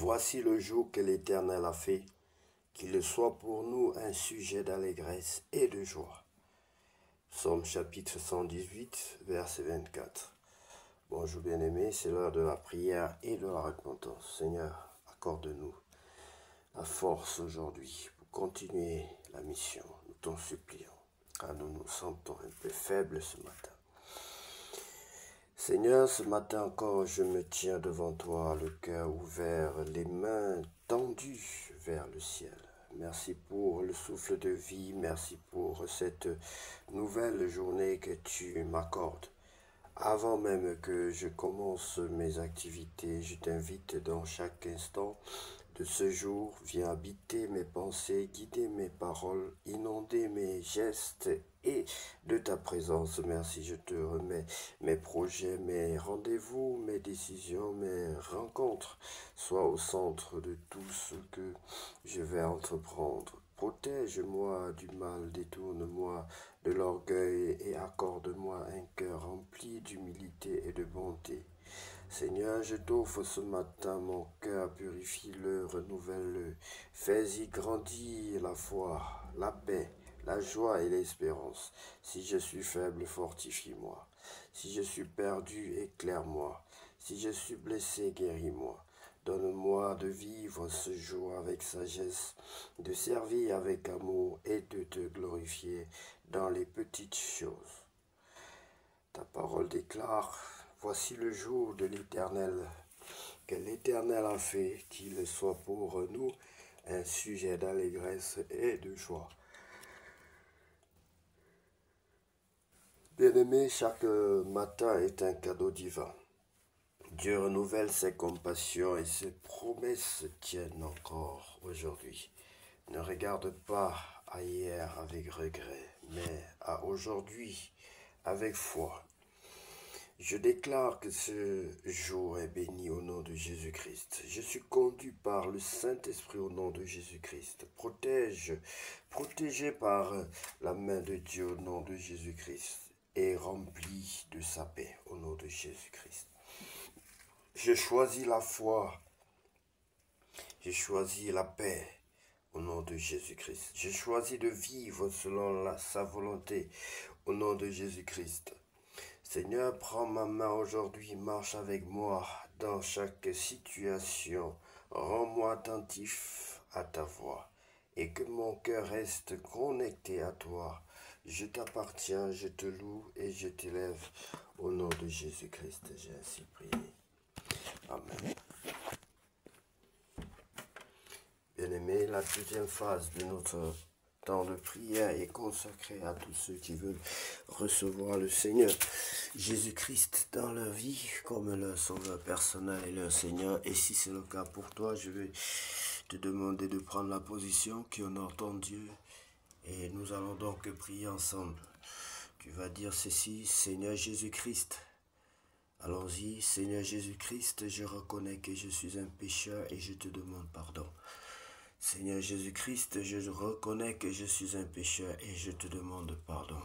Voici le jour que l'Éternel a fait, qu'il soit pour nous un sujet d'allégresse et de joie. Psaume chapitre 118, verset 24. Bonjour bien-aimés, c'est l'heure de la prière et de la repentance. Seigneur, accorde-nous la force aujourd'hui pour continuer la mission. Nous t'en supplions, car nous nous sentons un peu faibles ce matin. Seigneur, ce matin encore, je me tiens devant toi, le cœur ouvert, les mains tendues vers le ciel. Merci pour le souffle de vie, merci pour cette nouvelle journée que tu m'accordes. Avant même que je commence mes activités, je t'invite dans chaque instant de ce jour, viens habiter mes pensées, guider mes paroles, inonder mes gestes et de ta présence. Merci, je te remets mes projets, mes rendez-vous, mes décisions, mes rencontres. Sois au centre de tout ce que je vais entreprendre. Protège-moi du mal, détourne-moi de l'orgueil et accorde-moi un cœur rempli d'humilité et de bonté. Seigneur, je t'offre ce matin mon cœur, purifie-le, renouvelle-le, fais-y grandir la foi, la paix, la joie et l'espérance. Si je suis faible, fortifie-moi. Si je suis perdu, éclaire-moi. Si je suis blessé, guéris-moi. Donne-moi de vivre ce jour avec sagesse, de servir avec amour et de te glorifier dans les petites choses. Ta parole déclare, voici le jour de l'Éternel, que l'Éternel a fait, qu'il soit pour nous un sujet d'allégresse et de joie. Bien-aimé, chaque matin est un cadeau divin. Dieu renouvelle ses compassions et ses promesses tiennent encore aujourd'hui. Ne regarde pas à hier avec regret, mais à aujourd'hui avec foi. Je déclare que ce jour est béni au nom de Jésus-Christ. Je suis conduit par le Saint-Esprit au nom de Jésus-Christ. Protégé par la main de Dieu au nom de Jésus-Christ et rempli de sa paix au nom de Jésus-Christ. Je choisis la foi, je choisis la paix au nom de Jésus-Christ. Je choisis de vivre selon sa volonté au nom de Jésus-Christ. Seigneur, prends ma main aujourd'hui, marche avec moi dans chaque situation. Rends-moi attentif à ta voix et que mon cœur reste connecté à toi. Je t'appartiens, je te loue et je t'élève au nom de Jésus-Christ. J'ai ainsi prié. Amen. Bien-aimés, la deuxième phase de notre temps de prière est consacrée à tous ceux qui veulent recevoir le Seigneur Jésus-Christ dans leur vie comme leur sauveur personnel et leur Seigneur. Et si c'est le cas pour toi, je vais te demander de prendre la position qui honore ton Dieu et nous allons donc prier ensemble. Tu vas dire ceci: Seigneur Jésus-Christ. Allons-y. Seigneur Jésus-Christ, je reconnais que je suis un pécheur et je te demande pardon. Seigneur Jésus-Christ, je reconnais que je suis un pécheur et je te demande pardon.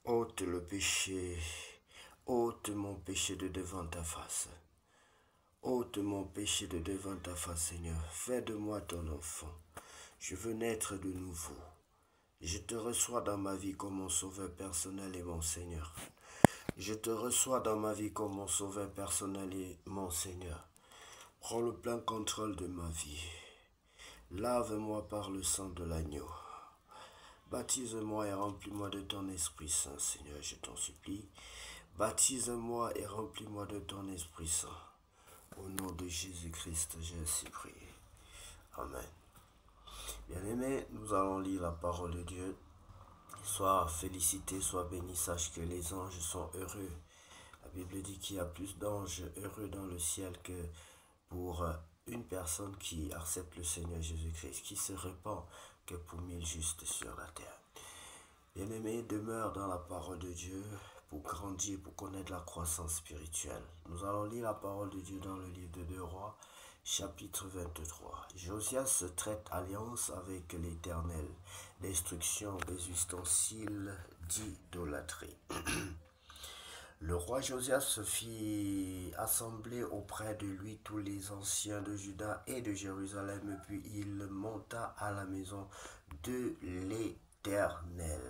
Ôte le péché, ôte mon péché de devant ta face. Ôte mon péché de devant ta face, Seigneur. Fais de moi ton enfant. Je veux naître de nouveau. Je te reçois dans ma vie comme mon sauveur personnel et mon Seigneur. Je te reçois dans ma vie comme mon sauveur personnel et mon Seigneur. Prends le plein contrôle de ma vie. Lave-moi par le sang de l'agneau. Baptise-moi et remplis-moi de ton Esprit Saint, Seigneur, je t'en supplie. Baptise-moi et remplis-moi de ton Esprit Saint. Au nom de Jésus-Christ, j'ai ainsi prié. Amen. Bien-aimés, nous allons lire la parole de Dieu. Sois félicité, sois béni, sache que les anges sont heureux. La Bible dit qu'il y a plus d'anges heureux dans le ciel que pour une personne qui accepte le Seigneur Jésus-Christ, qui se répand que pour 1000 justes sur la terre. Bien-aimé, demeure dans la parole de Dieu pour grandir, pour connaître la croissance spirituelle. Nous allons lire la parole de Dieu dans le livre de 2 Rois, chapitre 23. Josias traite alliance avec l'Éternel, destruction des ustensiles d'idolâtrie. Le roi Josias fit assembler auprès de lui tous les anciens de Juda et de Jérusalem, puis il monta à la maison de l'Éternel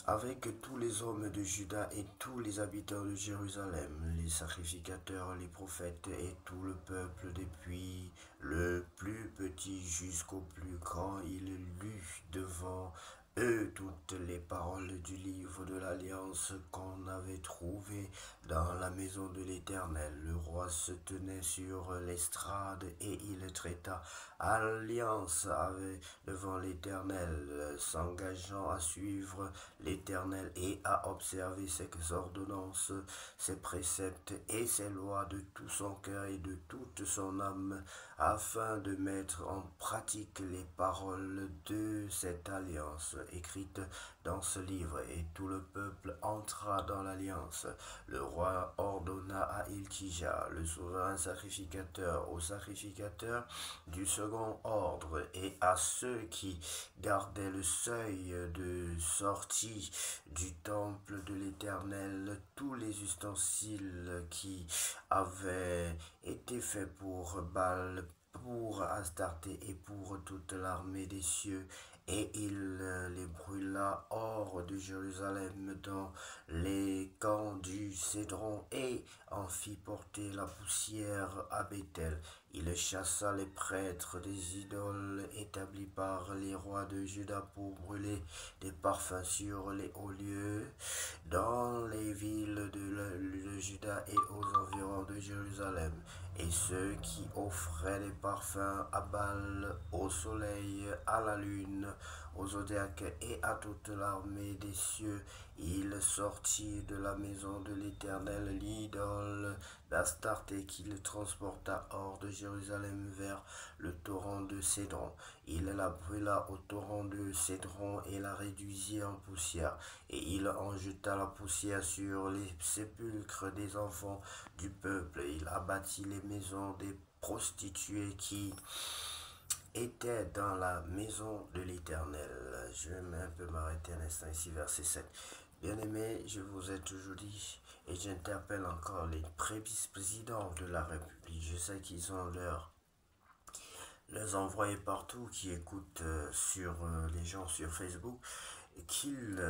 avec tous les hommes de Juda et tous les habitants de Jérusalem, les sacrificateurs, les prophètes et tout le peuple, depuis le plus petit jusqu'au plus grand. Il lut devant eux toutes les paroles du livre de l'Alliance qu'on avait trouvé dans la maison de l'Éternel. Le roi se tenait sur l'estrade et il traita alliance avec devant l'Éternel, s'engageant à suivre l'Éternel et à observer ses ordonnances, ses préceptes et ses lois de tout son cœur et de toute son âme, afin de mettre en pratique les paroles de cette alliance écrite dans ce livre. Et tout le peuple entra dans l'alliance. Le roi ordonna à Ilkija, le souverain sacrificateur, aux sacrificateurs du second ordre et à ceux qui gardaient le seuil de sortie du temple de l'Éternel, tous les ustensiles qui avaient été faits pour Baal, pour Astarté et pour toute l'armée des cieux, et il les brûla hors de Jérusalem dans les camps du Cédron et en fit porter la poussière à Béthel. Il chassa les prêtres des idoles établis par les rois de Juda pour brûler des parfums sur les hauts lieux dans les villes de Juda et aux environs de Jérusalem. Et ceux qui offraient des parfums à Baal, au soleil, à la lune, aux zodiaques et à toute l'armée des cieux, il sortit de la maison de l'Éternel l'idole d'Astarté qu'il transporta hors de Jérusalem vers le torrent de Cédron. Il la brûla au torrent de Cédron et la réduisit en poussière. Et il en jeta la poussière sur les sépulcres des enfants du peuple. Il abattit les maisons des prostituées qui étaient dans la maison de l'Éternel. Je vais un peu m'arrêter un instant ici, verset 7. Bien-aimés, je vous ai toujours dit, et j'interpelle encore les présidents de la République. Je sais qu'ils ont leurs envoyés partout qui écoutent sur les gens sur Facebook.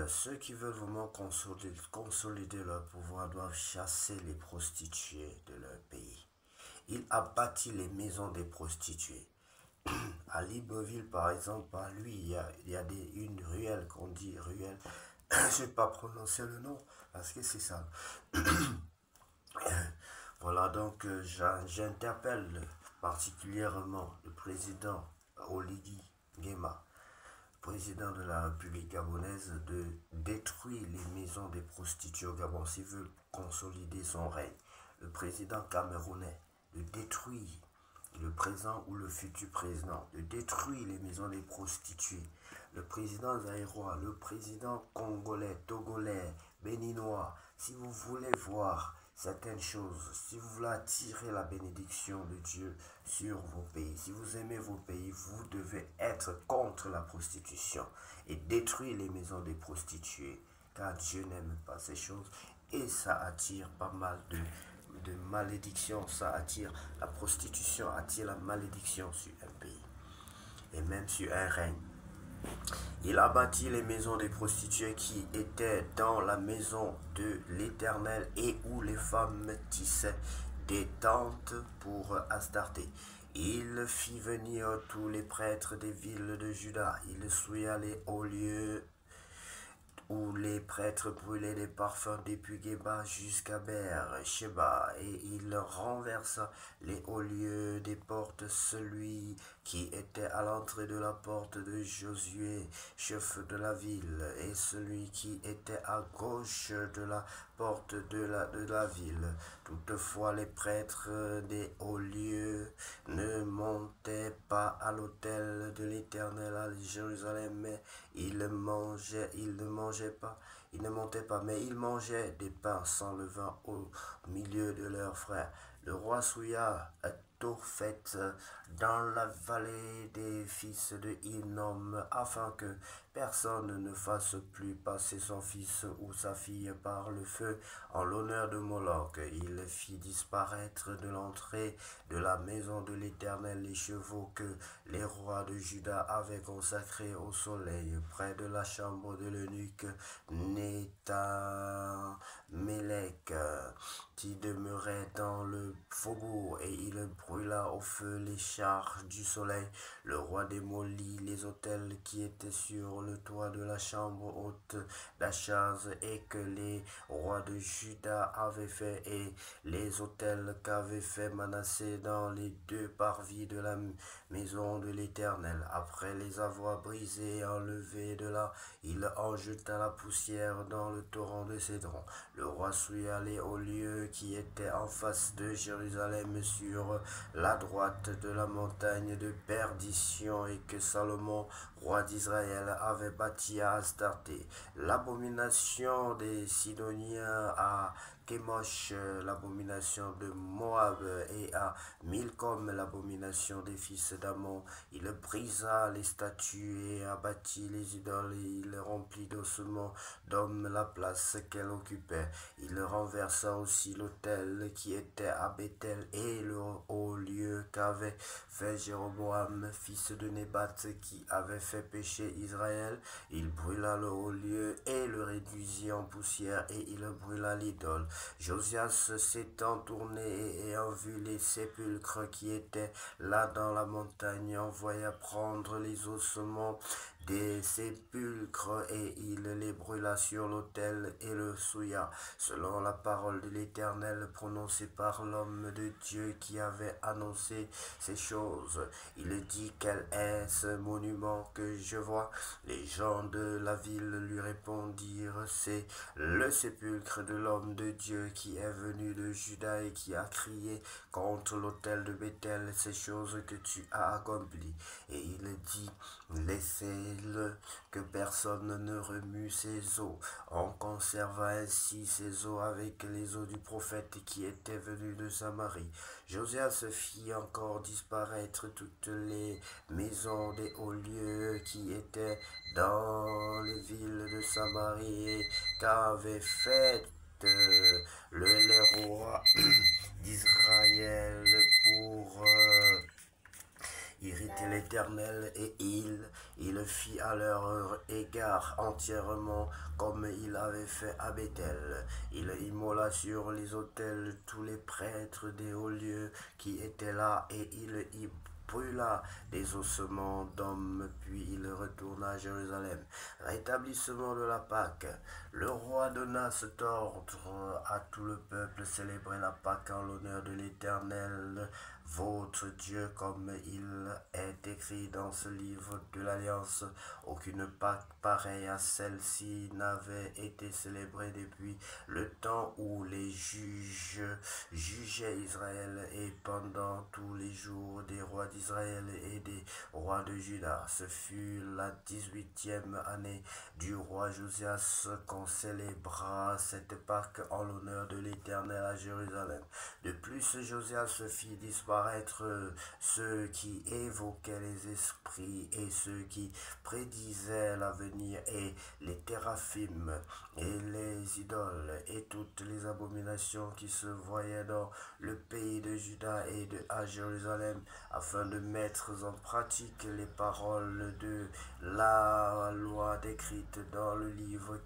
Ceux qui veulent vraiment consolider leur pouvoir doivent chasser les prostituées de leur pays. Il a bâti les maisons des prostituées. À Libreville, par exemple, par lui, il y a une ruelle qu'on dit ruelle. Je ne vais pas prononcer le nom parce que c'est ça. Voilà, donc j'interpelle particulièrement le président Oligui Nguema, président de la République gabonaise, de détruire les maisons des prostituées au Gabon s'il veut consolider son règne. Le président camerounais, de détruire le présent ou le futur président, de détruire les maisons des prostituées. Le président zaïrois, le président congolais, togolais, béninois, si vous voulez voir certaines choses, si vous voulez attirer la bénédiction de Dieu sur vos pays, si vous aimez vos pays, vous devez être contre la prostitution et détruire les maisons des prostituées, car Dieu n'aime pas ces choses et ça attire pas mal de malédiction, ça attire la prostitution, attire la malédiction sur un pays et même sur un règne. Il a bâti les maisons des prostituées qui étaient dans la maison de l'Éternel et où les femmes tissaient des tentes pour Astarté. Il fit venir tous les prêtres des villes de Juda. Il souilla les hauts lieux où les prêtres brûlaient des parfums depuis Geba jusqu'à Beer-Sheba, et il renversa les hauts lieux des portes, celui qui était à l'entrée de la porte de Josué, chef de la ville, et celui qui était à gauche de la porte de la ville. Toutefois, les prêtres des hauts lieux ne montaient pas à l'autel de l'Éternel à Jérusalem, mais ils ne mangeaient pas Ils ne montaient pas, mais ils mangeaient des pains sans levain au milieu de leurs frères. Le roi souilla Tophet dans la vallée des fils de Hinnom, afin que personne ne fasse plus passer son fils ou sa fille par le feu en l'honneur de Moloch. Il fit disparaître de l'entrée de la maison de l'Éternel les chevaux que les rois de Juda avaient consacrés au soleil près de la chambre de l'eunuque Nethamélec qui demeurait dans le faubourg, et il brûla au feu les chars du soleil. Le roi démolit les autels qui étaient sur le toit de la chambre haute d'Achaz et que les rois de Juda avaient fait, et les autels qu'avait fait Manassé dans les deux parvis de la maison de l'Éternel. Après les avoir brisés et enlevés de là, il en jeta la poussière dans le torrent de Cédron. Le roi sut aller au lieu qui était en face de Jérusalem sur la droite de la montagne de perdition, et que Salomon, roi d'Israël, avait bâti à Astarté. L'abomination des Sidoniens à Kémosh, l'abomination de Moab, et à Milcom, l'abomination des fils d'Ammon. Il brisa les statues et abattit les idoles, et il remplit d'ossements d'hommes la place qu'elle occupait. Il renversa aussi l'autel qui était à Bethel et le haut lieu qu'avait fait Jéroboam, fils de Nébat, qui avait fait pécher Israël. Il brûla le haut lieu et le réduisit en poussière, et il brûla l'idole. Josias s'étant tourné et ayant vu les sépulcres qui étaient là dans la montagne, envoya prendre les ossements des sépulcres, et il les brûla sur l'autel et le souilla, selon la parole de l'Éternel prononcée par l'homme de Dieu qui avait annoncé ces choses. Il dit: quel est ce monument que je vois? Les gens de la ville lui répondirent: c'est le sépulcre de l'homme de Dieu qui est venu de Juda et qui a crié contre l'autel de Bethel ces choses que tu as accomplies. Et il dit: laissez-le, que personne ne remue ses os. On conserva ainsi ses os avec les os du prophète qui était venu de Samarie. Josias fit encore disparaître toutes les maisons des hauts lieux qui étaient dans les villes de Samarie, et qu'avaient fait les rois d'Israël pour irriter l'Éternel, et il fit à leur égard entièrement comme il avait fait à Bethel. Il immola sur les autels tous les prêtres des hauts lieux qui étaient là, et il y brûla des ossements d'hommes, puis il retourna à Jérusalem. Rétablissement de la Pâque. Le roi donna cet ordre à tout le peuple: célébrez la Pâque en l'honneur de l'Éternel votre Dieu, comme il est écrit dans ce livre de l'Alliance. Aucune Pâque pareille à celle-ci n'avait été célébrée depuis le temps où les juges jugeaient Israël, et pendant tous les jours des rois d'Israël et des rois de Juda. Ce fut la 18e année du roi Josias qu'on célébra cette Pâque en l'honneur de l'Éternel à Jérusalem. De plus, Josias fit disparaître ceux qui évoquaient les esprits et ceux qui prédisaient l'avenir, et les téraphim et les idoles et toutes les abominations qui se voyaient dans le pays de Juda et à Jérusalem, afin de mettre en pratique les paroles de la loi décrite dans le livre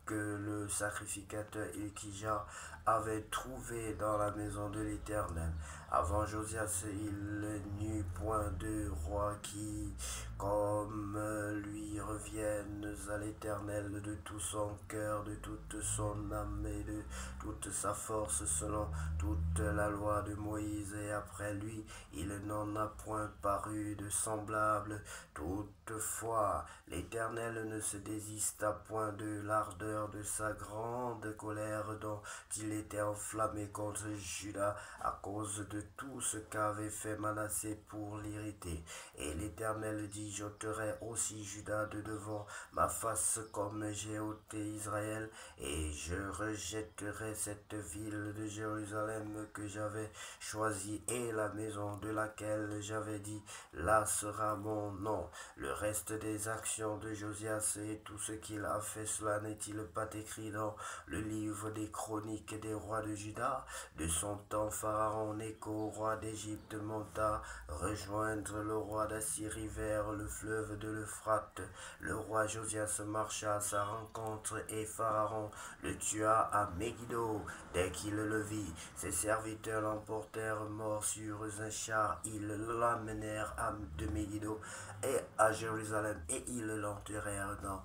que le sacrificateur Ilkija avait trouvé dans la maison de l'Éternel. Avant Josias, il n'y eut point de roi qui, comme lui, revienne à l'Éternel de tout son cœur, de toute son âme et de toute sa force, selon toute la loi de Moïse. Et après lui, il n'en a point paru de semblable. Toutefois, l'Éternel ne se désista point de l'ardeur de sa grande colère dont il était enflammé contre Juda à cause de tout ce qu'avait fait Manassé pour l'irriter. Et l'Éternel dit, j'ôterai aussi Juda de devant ma face comme j'ai ôté Israël, et je rejetterai cette ville de Jérusalem que j'avais choisie et la maison de laquelle j'avais dit, là sera mon nom. Le reste des actions de Josias et tout ce qu'il a fait, cela n'est-il pas écrit dans le livre des chroniques des rois de Juda? De son temps, Pharaon Nécho, roi d'Égypte, monta rejoindre le roi d'Assyrie vers le fleuve de l'Euphrate. Le roi Josias marcha à sa rencontre et Pharaon le tua à Megiddo. Dès qu'il le vit, ses serviteurs l'emportèrent mort sur un char. Ils l'amenèrent de Megiddo et à Jérusalem et ils l'enterrèrent dans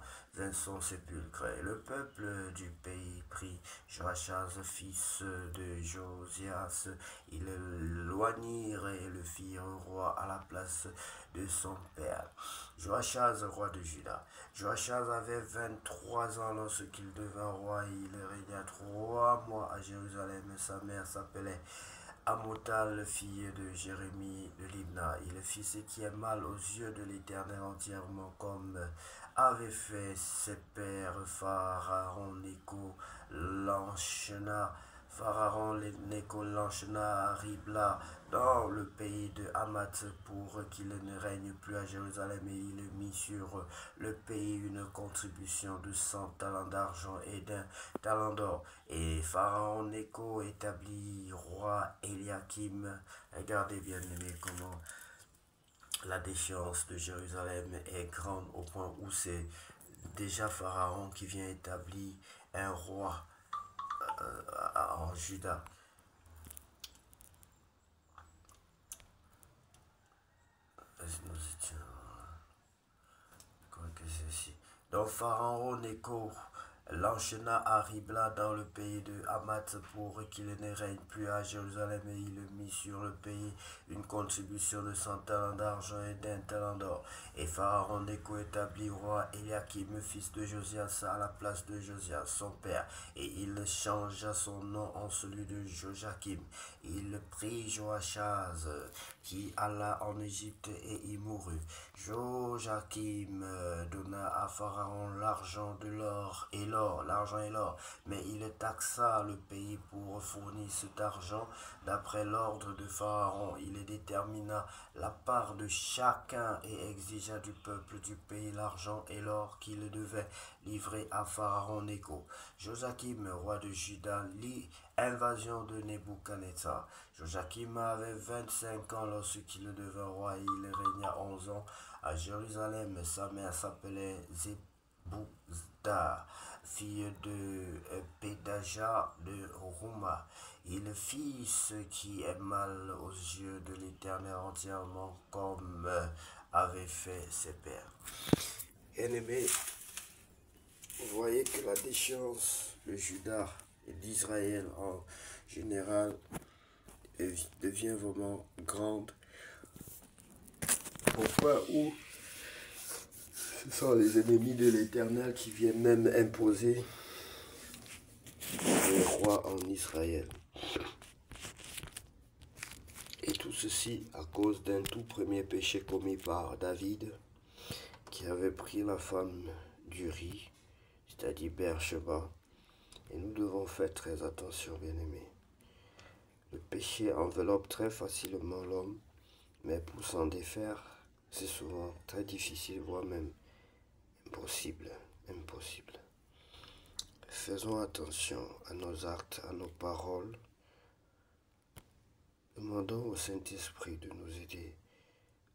son sépulcre. Et le peuple du pays prit Joachaz, fils de Josias, ils l'éloignirent et le firent roi à la place de son père. Joachaz, roi de Juda. Joachaz avait 23 ans lorsqu'il devint roi et il régna 3 mois à Jérusalem. Sa mère s'appelait Amotal, fille de Jérémie de Libna. Il fit ce qui est mal aux yeux de l'Éternel entièrement, comme avait fait ses pères. Pharaon Nécho l'enchaîna. Pharaon Nécho l'enchaîna à Ribla dans le pays de Hamath pour qu'il ne règne plus à Jérusalem, et il mit sur le pays une contribution de 100 talents d'argent et d'un talent d'or. Et Pharaon Nécho établit roi Eliakim. Regardez bien aimé comment la déchéance de Jérusalem est grande au point où c'est déjà Pharaon qui vient établir un roi en Juda. Nous étions... Quoi que ceci. Donc Pharaon Nécho l'enchaîna à Ribla dans le pays de Hamath pour qu'il ne règne plus à Jérusalem, et il mit sur le pays une contribution de 100 talents d'argent et d'un talent d'or. Et Pharaon Nécho établit roi Eliakim, fils de Josias, à la place de Josias, son père, et il changea son nom en celui de Joachim. Il prit Joachaz, qui alla en Égypte, et y mourut. Joachim donna à Pharaon l'argent et l'or, mais il taxa le pays pour fournir cet argent d'après l'ordre de Pharaon. Il détermina la part de chacun et exigea du peuple du pays l'argent et l'or qu'il devait livrer à Pharaon Nécho. Joachim, roi de Juda, invasion de Nebuchadnezzar. Joachim avait 25 ans lorsqu'il devint roi, et il régna 11 ans à Jérusalem. Sa mère s'appelait Zebouda, fille de Pédaja de Rouma. Il fit ce qui est mal aux yeux de l'Éternel entièrement, comme avaient fait ses pères. Bien-aimés, vous voyez que la déchéance de Juda et d'Israël en général devient vraiment grande, au point où ce sont les ennemis de l'Éternel qui viennent même imposer les rois en Israël. Et tout ceci à cause d'un tout premier péché commis par David, qui avait pris la femme d'Uri, c'est-à-dire Beersheba. Et nous devons faire très attention, bien-aimés. Le péché enveloppe très facilement l'homme, mais pour s'en défaire, c'est souvent très difficile, voire même impossible. Faisons attention à nos actes, à nos paroles. Demandons au Saint-Esprit de nous aider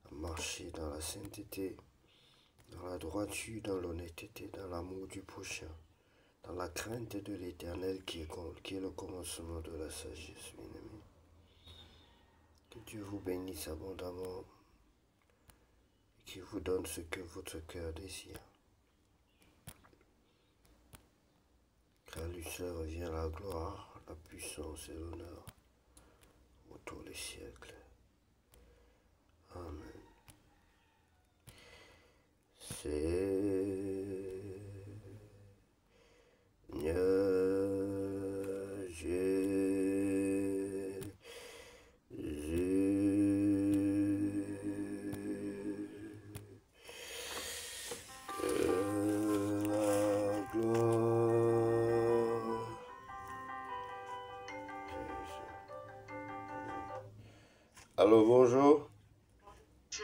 à marcher dans la sainteté, dans la droiture, dans l'honnêteté, dans l'amour du prochain, dans la crainte de l'Éternel qui est le commencement de la sagesse, bien-aimés. Que Dieu vous bénisse abondamment et qu'il vous donne ce que votre cœur désire. Car lui seul revient la gloire, la puissance et l'honneur pour tous les siècles. Amen. Seigneur Jésus. Allô, bonjour. Je,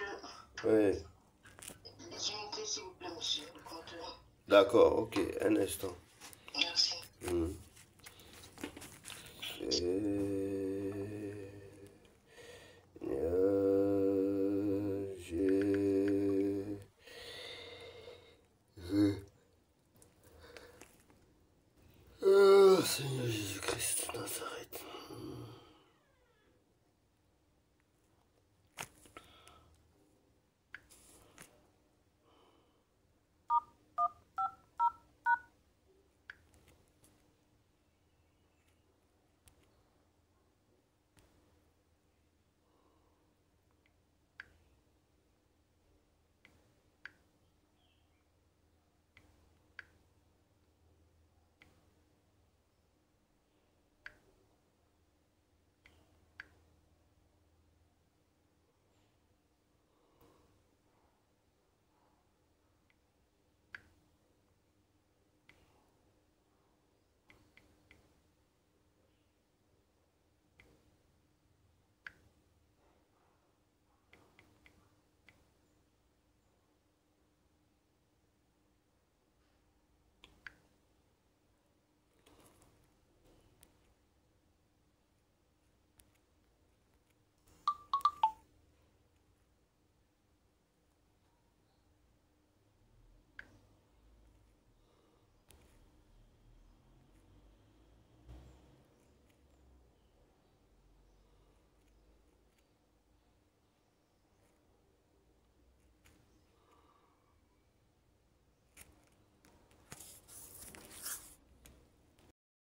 Oui, j'ai une clé, s'il vous plaît, monsieur le compteur. d'accord, ok, un instant. Merci. Hmm.